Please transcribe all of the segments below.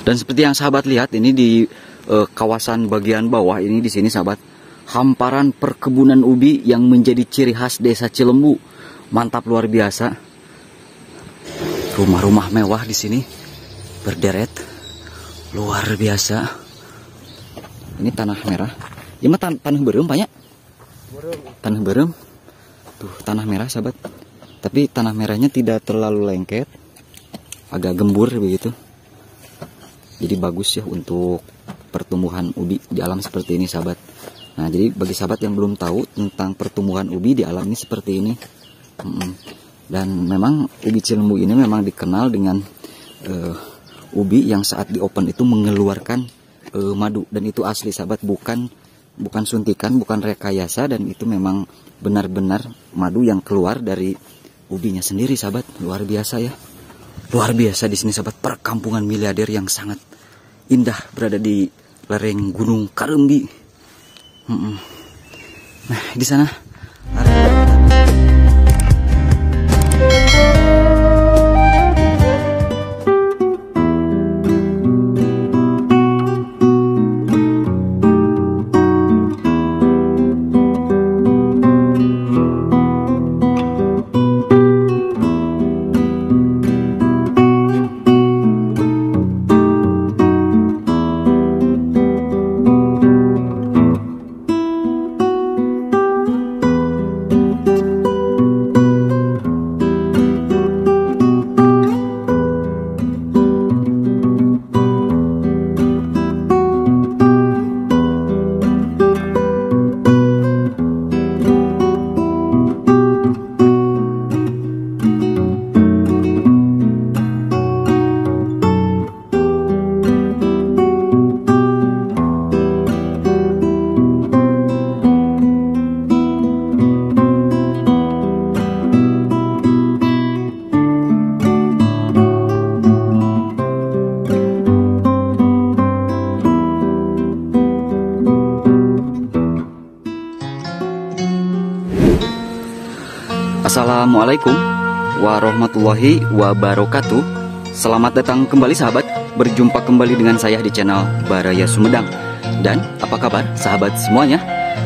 Dan seperti yang sahabat lihat ini di kawasan bagian bawah ini di sini sahabat, hamparan perkebunan ubi yang menjadi ciri khas Desa Cilembu. Mantap luar biasa. Rumah-rumah mewah di sini berderet. Luar biasa. Ini tanah merah. Ini mah tanah berem Pak ya? Tanah berem. Tuh tanah merah sahabat. Tapi tanah merahnya tidak terlalu lengket. Agak gembur begitu. Jadi bagus ya untuk pertumbuhan ubi di alam seperti ini sahabat. Nah jadi bagi sahabat yang belum tahu tentang pertumbuhan ubi di alam ini seperti ini. Dan memang ubi Cilembu ini memang dikenal dengan ubi yang saat di open itu mengeluarkan madu. Dan itu asli sahabat, bukan suntikan, bukan rekayasa. Dan itu memang benar-benar madu yang keluar dari ubinya sendiri sahabat. Luar biasa ya. Luar biasa di sini sahabat, perkampungan miliarder yang sangat indah berada di lereng Gunung Karembi. Nah, di sana Assalamualaikum warahmatullahi wabarakatuh. Selamat datang kembali sahabat. Berjumpa kembali dengan saya di channel Baraya Sumedang. Dan apa kabar sahabat semuanya?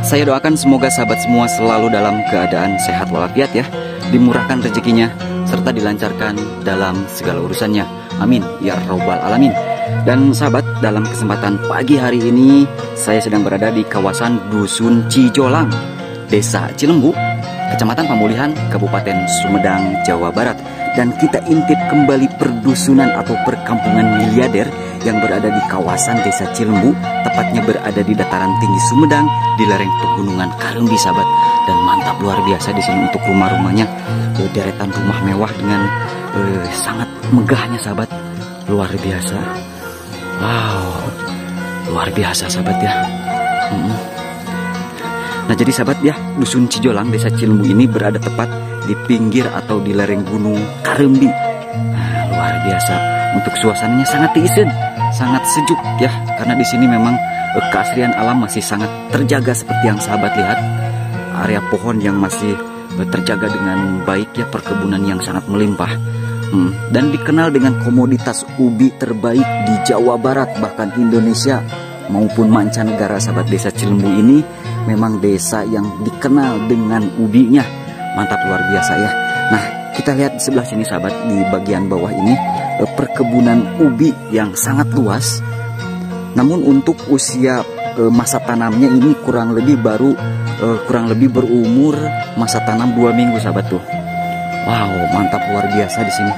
Saya doakan semoga sahabat semua selalu dalam keadaan sehat walafiat ya, dimurahkan rezekinya serta dilancarkan dalam segala urusannya. Amin ya robbal alamin. Dan sahabat, dalam kesempatan pagi hari ini saya sedang berada di kawasan Dusun Cijolang, Desa Cilembu, Kecamatan Pamulihan, Kabupaten Sumedang, Jawa Barat. Dan kita intip kembali perdusunan atau perkampungan miliarder yang berada di kawasan Desa Cilembu, tepatnya berada di dataran tinggi Sumedang, di lereng Pegunungan Karembi sahabat. Dan mantap luar biasa di sini untuk rumah-rumahnya, deretan rumah mewah dengan sangat megahnya sahabat. Luar biasa. Wow, luar biasa sahabat ya. Nah jadi sahabat ya, Dusun Cijolang Desa Cilembu ini berada tepat di pinggir atau di lereng Gunung Karembi. Nah, luar biasa. Untuk suasananya sangat diisen, sangat sejuk ya, karena di sini memang keaslian alam masih sangat terjaga seperti yang sahabat lihat. Area pohon yang masih terjaga dengan baik ya, perkebunan yang sangat melimpah. Dan dikenal dengan komoditas ubi terbaik di Jawa Barat, bahkan Indonesia maupun mancanegara sahabat. Desa Cilembu ini memang desa yang dikenal dengan ubinya. Mantap luar biasa ya. Nah kita lihat di sebelah sini sahabat, di bagian bawah ini perkebunan ubi yang sangat luas. Namun untuk usia masa tanamnya ini kurang lebih berumur masa tanam 2 minggu sahabat tuh. Wow, mantap luar biasa di sini.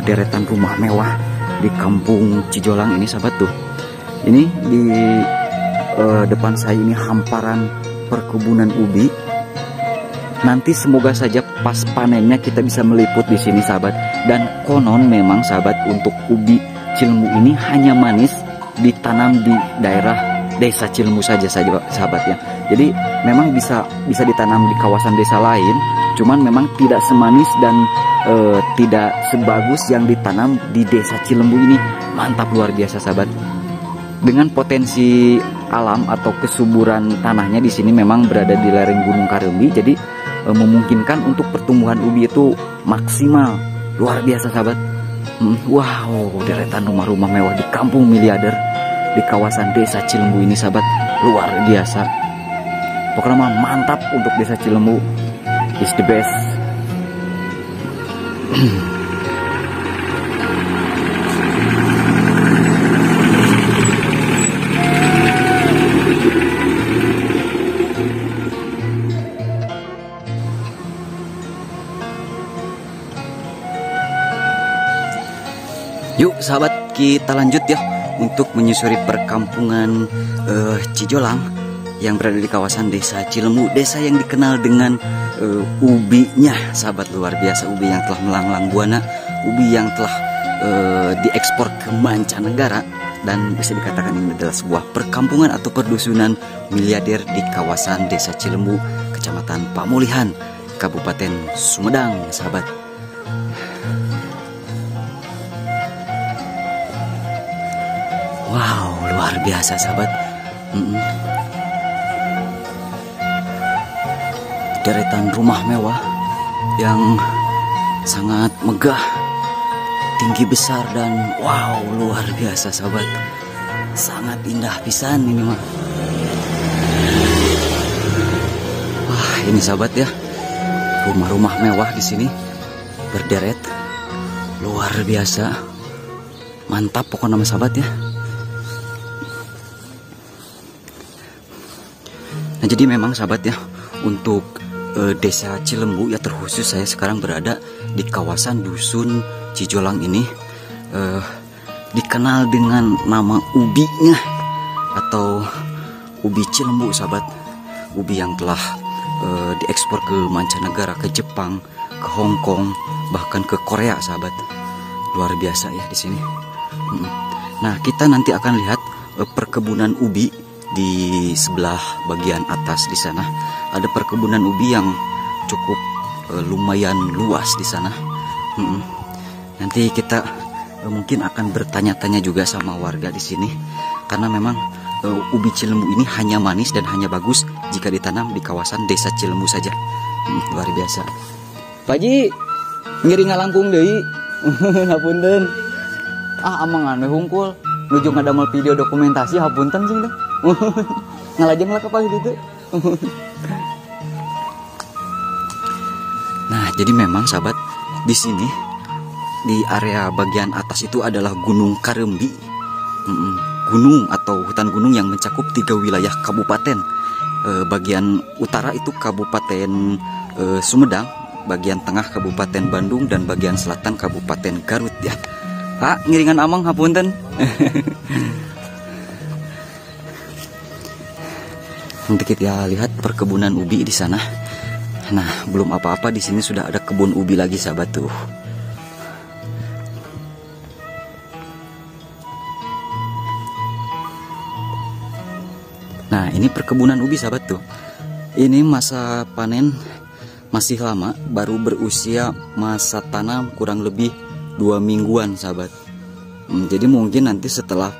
Deretan rumah mewah di kampung Cijolang ini sahabat tuh. Ini di depan saya ini hamparan perkebunan ubi. Nanti semoga saja pas panennya kita bisa meliput di sini sahabat. Dan konon memang sahabat, untuk ubi Cilembu ini hanya manis ditanam di daerah Desa Cilembu saja sahabat ya. Jadi memang bisa ditanam di kawasan desa lain, cuman memang tidak semanis dan tidak sebagus yang ditanam di Desa Cilembu ini. Mantap luar biasa sahabat. Dengan potensi alam atau kesuburan tanahnya di sini memang berada di lereng Gunung Karembi, jadi memungkinkan untuk pertumbuhan ubi itu maksimal. Luar biasa sahabat. Wow, deretan rumah-rumah mewah di kampung miliarder di kawasan desa Cilembu ini sahabat, luar biasa. Pokoknya mah mantap untuk desa Cilembu, is the best. Yuk sahabat, kita lanjut ya untuk menyusuri perkampungan Cijolang yang berada di kawasan desa Cilembu, desa yang dikenal dengan ubinya sahabat, luar biasa. Ubi yang telah melanglang buana, ubi yang telah diekspor ke mancanegara, dan bisa dikatakan ini adalah sebuah perkampungan atau perdusunan miliarder di kawasan desa Cilembu, Kecamatan Pamulihan, Kabupaten Sumedang sahabat. Wow, luar biasa sahabat. Deretan rumah mewah yang sangat megah, tinggi besar, dan wow, luar biasa sahabat. Sangat indah pisan ini mah. Wah, ini sahabat ya, rumah-rumah mewah di sini berderet, luar biasa. Mantap pokoknya nama sahabat ya. Nah, jadi memang sahabat ya, untuk desa Cilembu ya, terkhusus saya sekarang berada di kawasan dusun Cijolang ini, dikenal dengan nama ubinya atau ubi Cilembu sahabat. Ubi yang telah diekspor ke mancanegara, ke Jepang, ke Hong Kong, bahkan ke Korea sahabat. Luar biasa ya di sini. Nah, kita nanti akan lihat perkebunan ubi. Di sebelah bagian atas di sana ada perkebunan ubi yang cukup lumayan luas di sana. Nanti kita mungkin akan bertanya-tanya juga sama warga di sini, karena memang ubi Cilembu ini hanya manis dan hanya bagus jika ditanam di kawasan desa Cilembu saja. Luar biasa. Pak Ji, ngiring ngalangkung deui. Hapunten. Amangan we hungkul. Nuju ngadamel video dokumentasi hapunten sih deh. Ngalajeng lah kapal itu. Nah, jadi memang sahabat, di sini di area bagian atas itu adalah Gunung Karembi. Gunung atau hutan gunung yang mencakup 3 wilayah kabupaten. Bagian utara itu Kabupaten Sumedang, bagian tengah Kabupaten Bandung, dan bagian selatan Kabupaten Garut ya. Pak, ngiringan amang hapunten. Nanti kita lihat perkebunan ubi di sana. Nah, belum apa-apa, di sini sudah ada kebun ubi lagi sahabat tuh. Nah, ini perkebunan ubi sahabat tuh. Ini masa panen masih lama, baru berusia masa tanam kurang lebih 2 mingguan sahabat. Jadi mungkin nanti setelah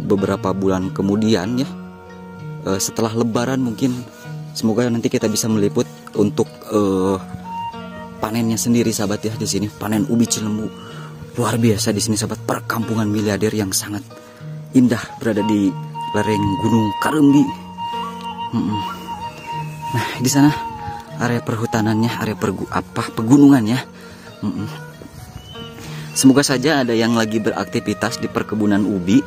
beberapa bulan kemudian ya, setelah lebaran mungkin, semoga nanti kita bisa meliput untuk panennya sendiri sahabat ya. Di sini panen ubi Cilembu luar biasa di sini sahabat, perkampungan miliarder yang sangat indah berada di lereng Gunung Karembi. Nah, di sana area perhutanannya, area pegunungannya. Semoga saja ada yang lagi beraktivitas di perkebunan ubi.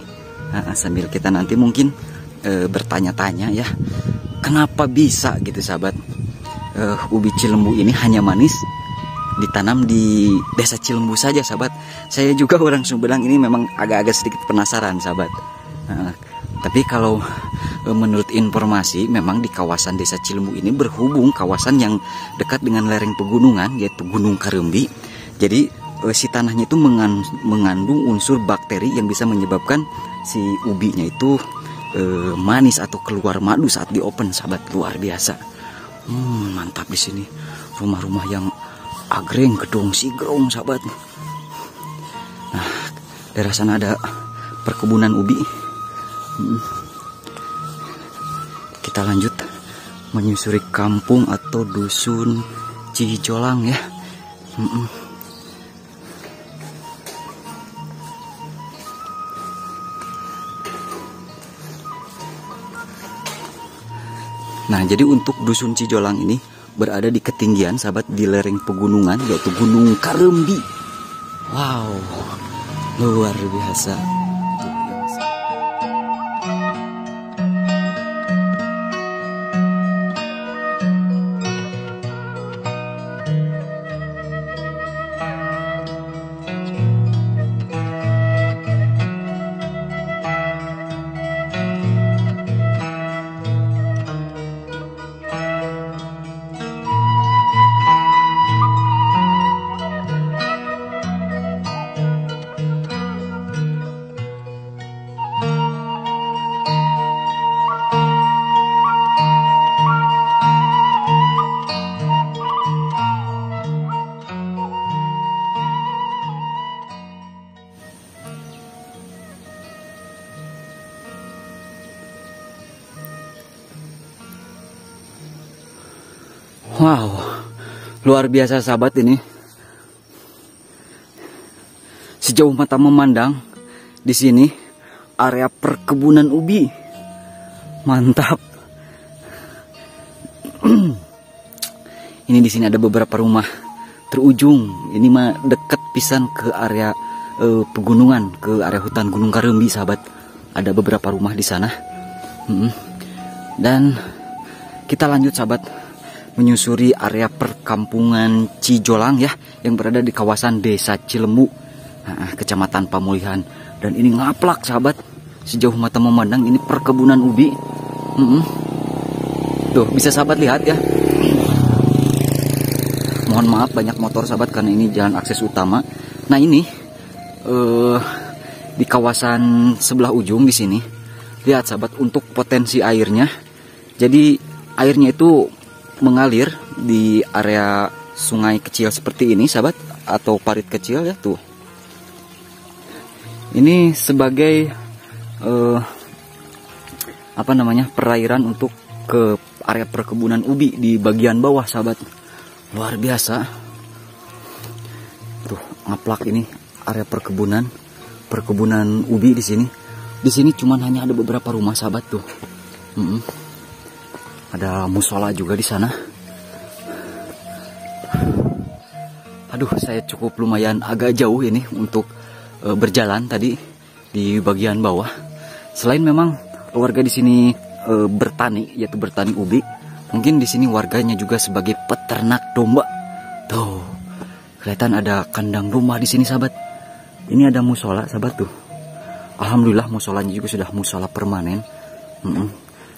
Sambil kita nanti mungkin bertanya-tanya ya, kenapa bisa gitu sahabat, ubi Cilembu ini hanya manis ditanam di desa Cilembu saja sahabat. Saya juga orang Sumedang ini memang agak-agak sedikit penasaran sahabat. Tapi kalau menurut informasi, memang di kawasan desa Cilembu ini berhubung kawasan yang dekat dengan lereng pegunungan yaitu Gunung Karembi. Jadi si tanahnya itu mengandung unsur bakteri yang bisa menyebabkan si ubinya itu manis atau keluar madu saat di open sahabat. Luar biasa. Mantap di sini. Rumah-rumah yang agreng, gedung sigrong sahabat. Nah, daerah sana ada perkebunan ubi. Kita lanjut menyusuri kampung atau dusun Cijolang ya. Nah, jadi untuk Dusun Cijolang ini berada di ketinggian sahabat, di lereng pegunungan yaitu Gunung Karembi. Wow, luar biasa. Wow, luar biasa sahabat ini. Sejauh mata memandang, di sini area perkebunan ubi. Mantap. Ini di sini ada beberapa rumah terujung. Ini mah dekat pisan ke area pegunungan, ke area hutan Gunung Karembi sahabat. Ada beberapa rumah di sana. Dan kita lanjut sahabat, menyusuri area perkampungan Cijolang ya, yang berada di kawasan Desa Cilembu, Kecamatan Pamulihan. Dan ini ngaplak sahabat, sejauh mata memandang ini perkebunan ubi. Tuh bisa sahabat lihat ya. Mohon maaf banyak motor sahabat karena ini jalan akses utama. Nah ini di kawasan sebelah ujung di sini, lihat sahabat untuk potensi airnya. Jadi airnya itu mengalir di area sungai kecil seperti ini sahabat, atau parit kecil ya tuh. Ini sebagai apa namanya, perairan untuk ke area perkebunan ubi di bagian bawah sahabat. Luar biasa. Tuh ngaplak ini area perkebunan ubi di sini. Di sini cuman hanya ada beberapa rumah sahabat tuh. Ada musola juga di sana. Aduh, saya cukup lumayan agak jauh ini untuk berjalan tadi di bagian bawah. Selain memang warga di sini bertani, yaitu bertani ubi, mungkin di sini warganya juga sebagai peternak domba. Tuh, kelihatan ada kandang domba di sini sahabat. Ini ada musola sahabat tuh. Alhamdulillah musolanya juga sudah musola permanen.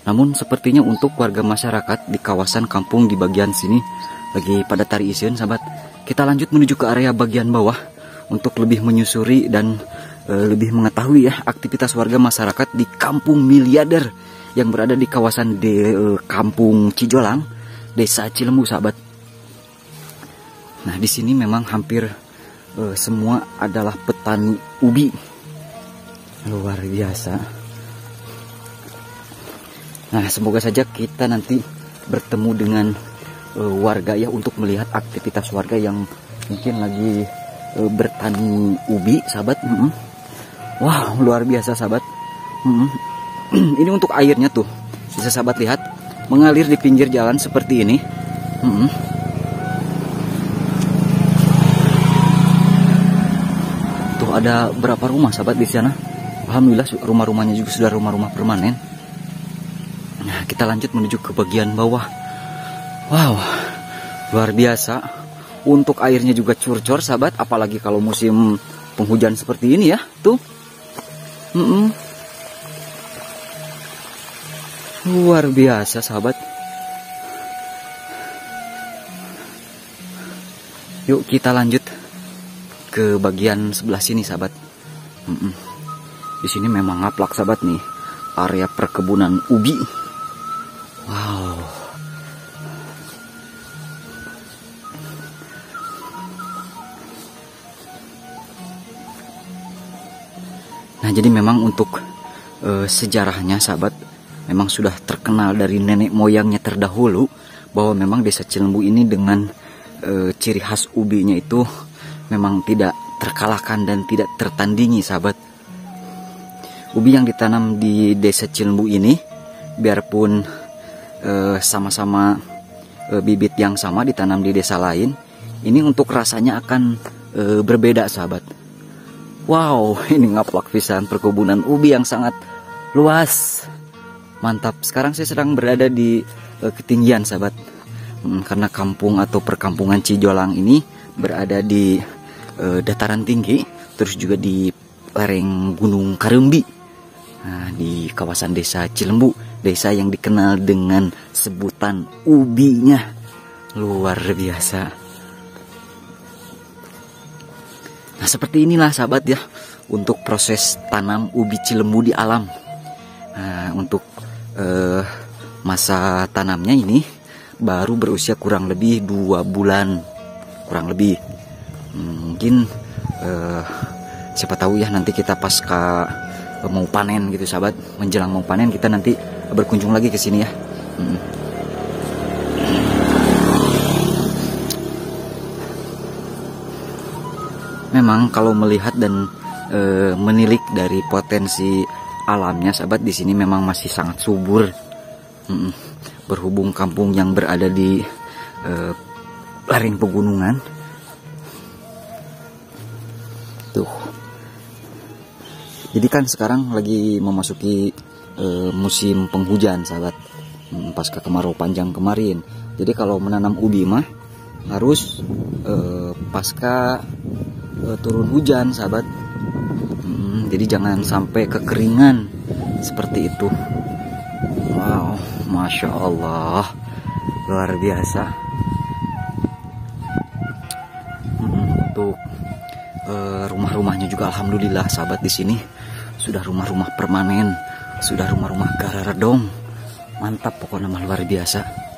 Namun sepertinya untuk warga masyarakat di kawasan kampung di bagian sini lagi pada tari isin sahabat. Kita lanjut menuju ke area bagian bawah untuk lebih menyusuri dan lebih mengetahui ya aktivitas warga masyarakat di kampung miliarder yang berada di kawasan kampung Cijolang, Desa Cilembu sahabat. Nah di sini memang hampir semua adalah petani ubi. Luar biasa. Nah semoga saja kita nanti bertemu dengan warga ya, untuk melihat aktivitas warga yang mungkin lagi bertani ubi sahabat. Wow luar biasa sahabat. Ini untuk airnya tuh, bisa sahabat lihat mengalir di pinggir jalan seperti ini. Tuh ada berapa rumah sahabat di sana. Alhamdulillah rumah-rumahnya juga sudah rumah-rumah permanen. Nah, kita lanjut menuju ke bagian bawah. Wow, luar biasa. Untuk airnya juga curcor sahabat, apalagi kalau musim penghujan seperti ini ya. Tuh. Luar biasa sahabat. Yuk kita lanjut ke bagian sebelah sini sahabat. Di sini memang ngaplak sahabat nih, area perkebunan ubi. Wow. Nah jadi memang untuk sejarahnya sahabat, memang sudah terkenal dari nenek moyangnya terdahulu bahwa memang Desa Cilembu ini dengan ciri khas ubinya itu memang tidak terkalahkan dan tidak tertandingi sahabat. Ubi yang ditanam di Desa Cilembu ini biarpun sama-sama bibit yang sama ditanam di desa lain, ini untuk rasanya akan berbeda sahabat. Wow, ini ngaplak pisan perkebunan ubi yang sangat luas. Mantap. Sekarang saya sedang berada di ketinggian sahabat. Karena kampung atau perkampungan Cijolang ini berada di dataran tinggi, terus juga di lereng Gunung Karembi. Nah, di kawasan desa Cilembu, desa yang dikenal dengan sebutan ubinya luar biasa. Nah, seperti inilah sahabat ya untuk proses tanam ubi Cilembu di alam. Nah, untuk masa tanamnya ini baru berusia kurang lebih 2 bulan, kurang lebih. Mungkin siapa tahu ya nanti kita pasca mau panen gitu sahabat, menjelang mau panen kita nanti berkunjung lagi ke sini ya. Memang kalau melihat dan menilik dari potensi alamnya sahabat, di sini memang masih sangat subur. Berhubung kampung yang berada di lereng pegunungan. Tuh. Jadi kan sekarang lagi memasuki musim penghujan sahabat, pasca kemarau panjang kemarin. Jadi kalau menanam ubi mah harus pasca turun hujan sahabat. Jadi jangan sampai kekeringan seperti itu. Wow, masya Allah, luar biasa. Untuk rumah-rumahnya juga alhamdulillah sahabat, di sini sudah rumah-rumah permanen, sudah rumah-rumah gararedong. Mantap pokoknya mah luar biasa.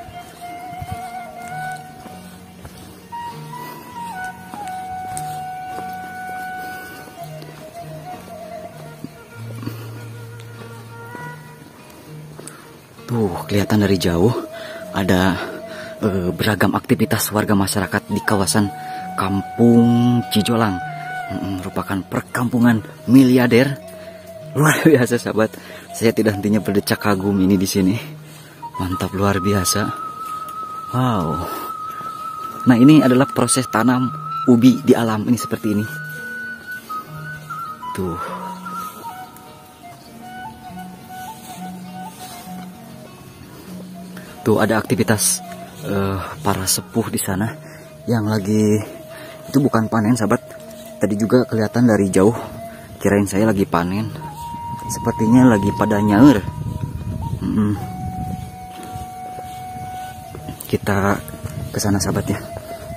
Tuh kelihatan dari jauh ada beragam aktivitas warga masyarakat di kawasan Kampung Cijolang. Merupakan perkampungan miliarder luar biasa sahabat. Saya tidak hentinya berdecak kagum ini di sini. Mantap luar biasa. Wow. Nah, ini adalah proses tanam ubi di alam ini seperti ini. Tuh. Tuh ada aktivitas para sepuh di sana yang lagi, itu bukan panen sahabat. Tadi juga kelihatan dari jauh, kirain saya lagi panen. Sepertinya lagi pada nyaur. Kita ke sana sahabat ya,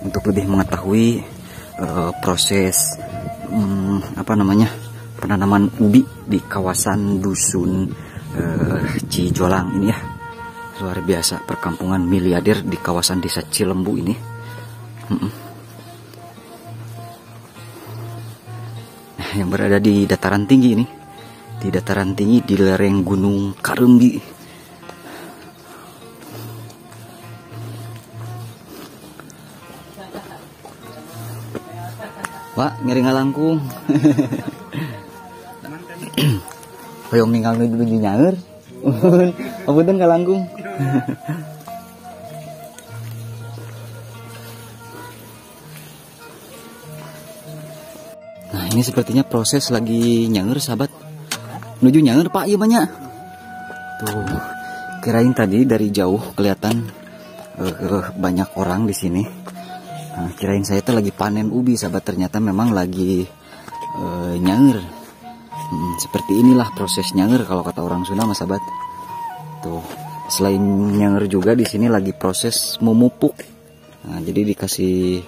untuk lebih mengetahui proses penanaman ubi di kawasan dusun Cijolang ini ya. Luar biasa perkampungan miliarder di kawasan desa Cilembu ini. Yang berada di dataran tinggi ini, di dataran tinggi di lereng Gunung Karembi. Wah, ngeri ngalangkung. Hoyong ninggal dulu nyaur. Apunten ngalangkung. Nah, ini sepertinya proses lagi nyanger sahabat. Menuju nyanger Pak, iya banyak. Tuh, kirain tadi dari jauh kelihatan banyak orang di sini. Nah, kirain saya tuh lagi panen ubi sahabat, ternyata memang lagi nyanger. Seperti inilah proses nyanger kalau kata orang Sunda mas sahabat. Tuh, selain nyanger juga di sini lagi proses memupuk. Nah, jadi dikasih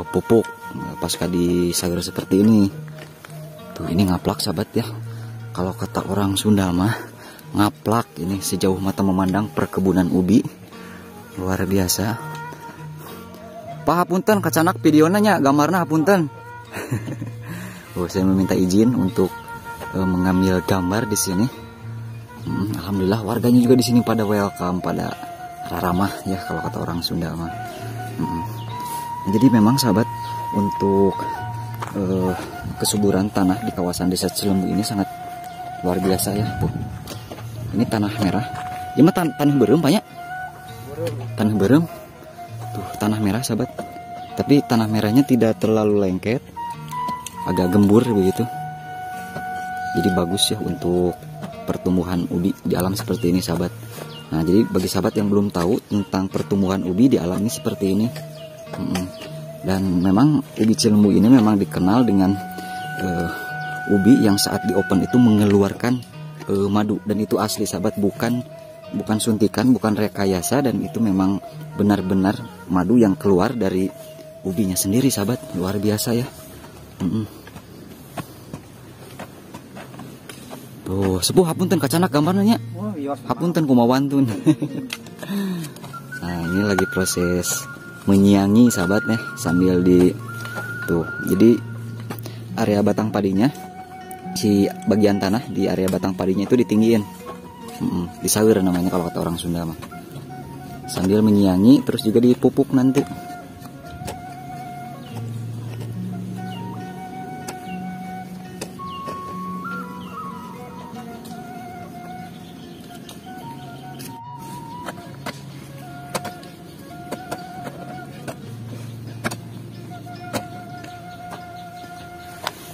pupuk pasca disagar seperti ini. Tuh, ini ngaplak sahabat ya. Kalau kata orang Sunda mah ngaplak, ini sejauh mata memandang perkebunan ubi. Luar biasa. Pak hapunten kacanak videonanya gambarnya hapunten. Oh, saya meminta izin untuk mengambil gambar di sini. Alhamdulillah warganya juga di sini pada welcome, pada ramah ya kalau kata orang Sunda mah. Jadi memang sahabat, untuk kesuburan tanah di kawasan desa Cilembu ini sangat luar biasa ya. Tuh, ini tanah merah Ini mah tanah berem Pak ya? Tanah berem. Tuh tanah merah sahabat. Tapi tanah merahnya tidak terlalu lengket, agak gembur begitu. Jadi bagus ya untuk pertumbuhan ubi di alam seperti ini sahabat. Nah jadi bagi sahabat yang belum tahu tentang pertumbuhan ubi di alam ini seperti ini. Dan memang ubi Cilembu ini memang dikenal dengan ubi yang saat di open itu mengeluarkan madu, dan itu asli sahabat, bukan suntikan, bukan rekayasa, dan itu memang benar-benar madu yang keluar dari ubinya sendiri sahabat. Luar biasa ya. Tuh sepuh hapunten kacanak gambarnya. Hapunten kumawantun. Nah ini lagi proses menyiangi sahabat ya, sambil di tuh. Jadi area batang padinya, si bagian tanah di area batang padinya itu ditinggiin, disawir namanya kalau kata orang Sunda mah. Sambil menyiangi, terus juga dipupuk nanti.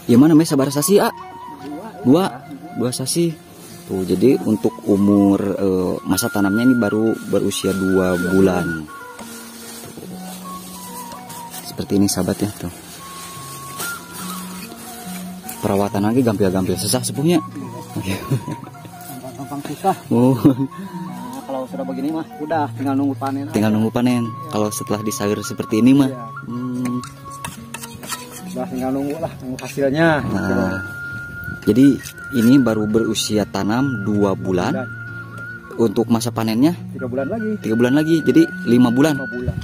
Ya mana namanya sabar sasi dua sasi tuh. Jadi untuk umur masa tanamnya ini baru berusia 2 bulan. Seperti ini sahabat ya tuh. Perawatan lagi gampil-gampil susah sepuhnya. Gampang susah. Oh. Nah, kalau sudah begini mah udah tinggal nunggu panen. Tinggal nunggu panen. Ya. Kalau setelah disayur seperti ini mah. Ya. Udah tinggal nunggu hasilnya. Nah, jadi ini baru berusia tanam 2 bulan. Untuk masa panennya 3 bulan lagi. 3 bulan lagi. Jadi 5 bulan. 5 bulan.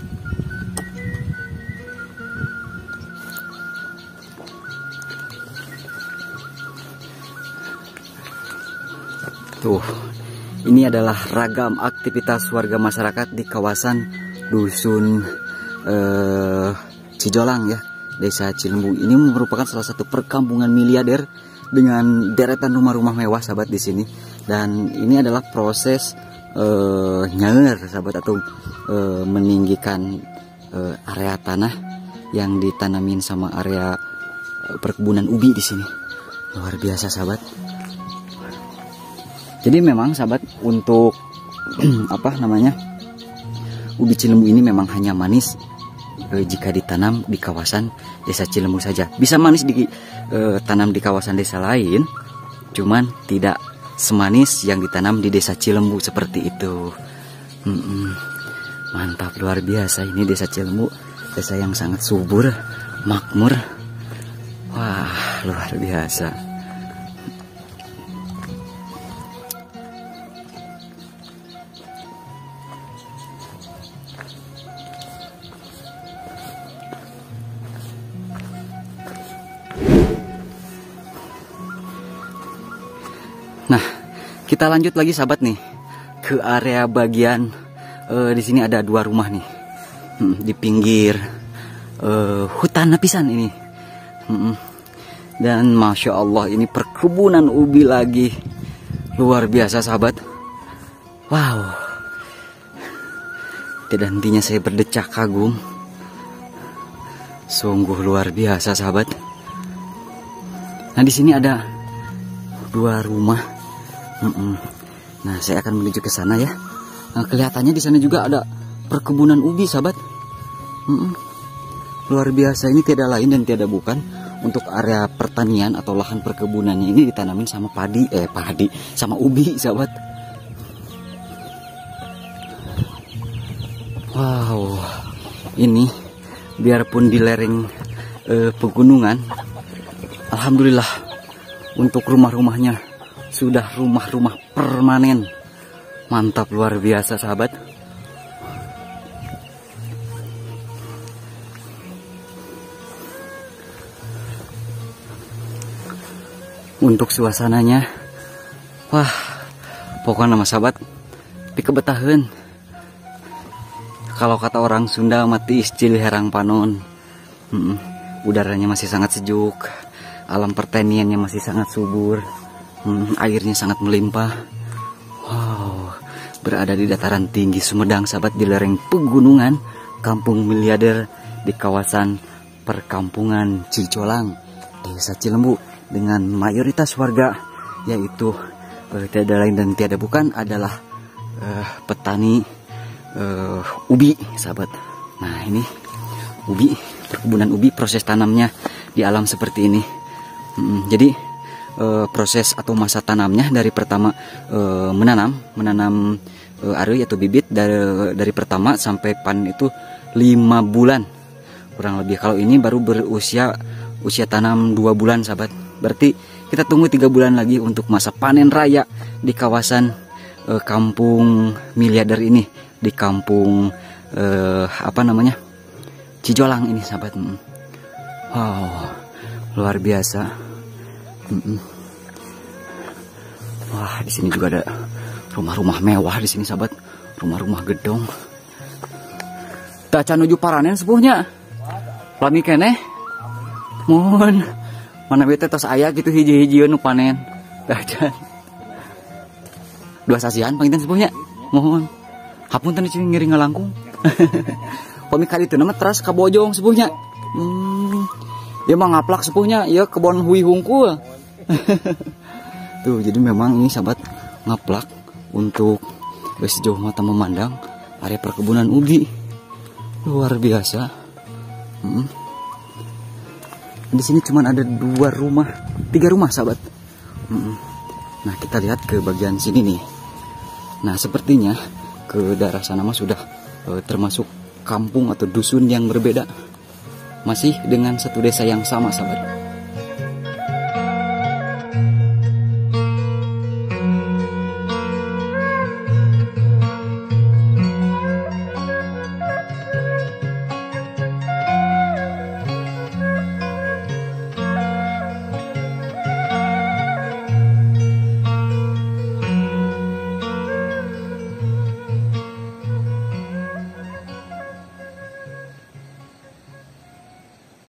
Tuh. Ini adalah ragam aktivitas warga masyarakat di kawasan Dusun Cijolang ya. Desa Cilembu ini merupakan salah satu perkampungan miliarder dengan deretan rumah-rumah mewah sahabat di sini. Dan ini adalah proses nyawer sahabat, atau meninggikan area tanah yang ditanamin sama area perkebunan ubi di sini. Luar biasa sahabat. Jadi memang sahabat untuk ubi Cilembu ini memang hanya manis jika ditanam di kawasan desa Cilembu saja. Bisa manis ditanam di kawasan desa lain, cuman tidak semanis yang ditanam di desa Cilembu seperti itu. Mantap, luar biasa. Ini desa Cilembu, desa yang sangat subur, makmur. Wah, luar biasa. Nah, kita lanjut lagi sahabat nih ke area bagian di sini ada 2 rumah nih, di pinggir hutan lapisan ini. Dan masya Allah ini perkebunan ubi lagi, luar biasa sahabat. Wow, tidak hentinya saya berdecak kagum. Sungguh luar biasa sahabat. Nah di sini ada 2 rumah. Nah, saya akan menuju ke sana ya. Nah, kelihatannya di sana juga ada perkebunan ubi, sahabat. Luar biasa, ini tiada lain dan tiada bukan untuk area pertanian atau lahan perkebunannya ini ditanamin sama padi sama ubi, sahabat. Wow, ini biarpun di lereng pegunungan, alhamdulillah untuk rumah-rumahnya sudah rumah-rumah permanen. Mantap, luar biasa sahabat. Untuk suasananya, wah, pokoknya nama sahabat pikebetaheun. Kalau kata orang Sunda mati iscil herang panon. Udaranya masih sangat sejuk, alam pertaniannya masih sangat subur. Airnya sangat melimpah. Wow, berada di dataran tinggi Sumedang, sahabat, di lereng pegunungan Kampung Miliarder di kawasan perkampungan Cijolang, Desa Cilembu, dengan mayoritas warga yaitu tiada lain dan tiada bukan adalah petani ubi, sahabat. Nah, ini ubi, perkebunan ubi, proses tanamnya di alam seperti ini. Jadi proses atau masa tanamnya dari pertama menanam ari atau bibit, dari pertama sampai panen itu 5 bulan kurang lebih. Kalau ini baru berusia tanam 2 bulan, sahabat. Berarti kita tunggu 3 bulan lagi untuk masa panen raya di kawasan Kampung Miliarder ini, di kampung Cijolang ini, sahabat. Wow, luar biasa. Wah, di sini juga ada rumah-rumah mewah di sini, sahabat. Rumah-rumah gedong. Taca nuju paranen sepuhnya. Lami keneh. Mohon. Mana bete tos aya gitu hiji-hiji nu panen. Taca. 2 sasian panginten sepuhnya. Mohon. Hapunten cing ngiring ngalangkung. Pami kali teu nama teras ka bojong sepuhnya. Dia mah ngaplak sepuhnya, ya kebon hui hungkul. Tuh, jadi memang ini, sahabat, ngaplak untuk sejauh mata memandang area perkebunan ubi. Luar biasa. Di sini cuma ada 3 rumah, sahabat. Nah, kita lihat ke bagian sini nih. Nah, sepertinya ke daerah sana mah sudah termasuk kampung atau dusun yang berbeda. Masih dengan satu desa yang sama, sahabat.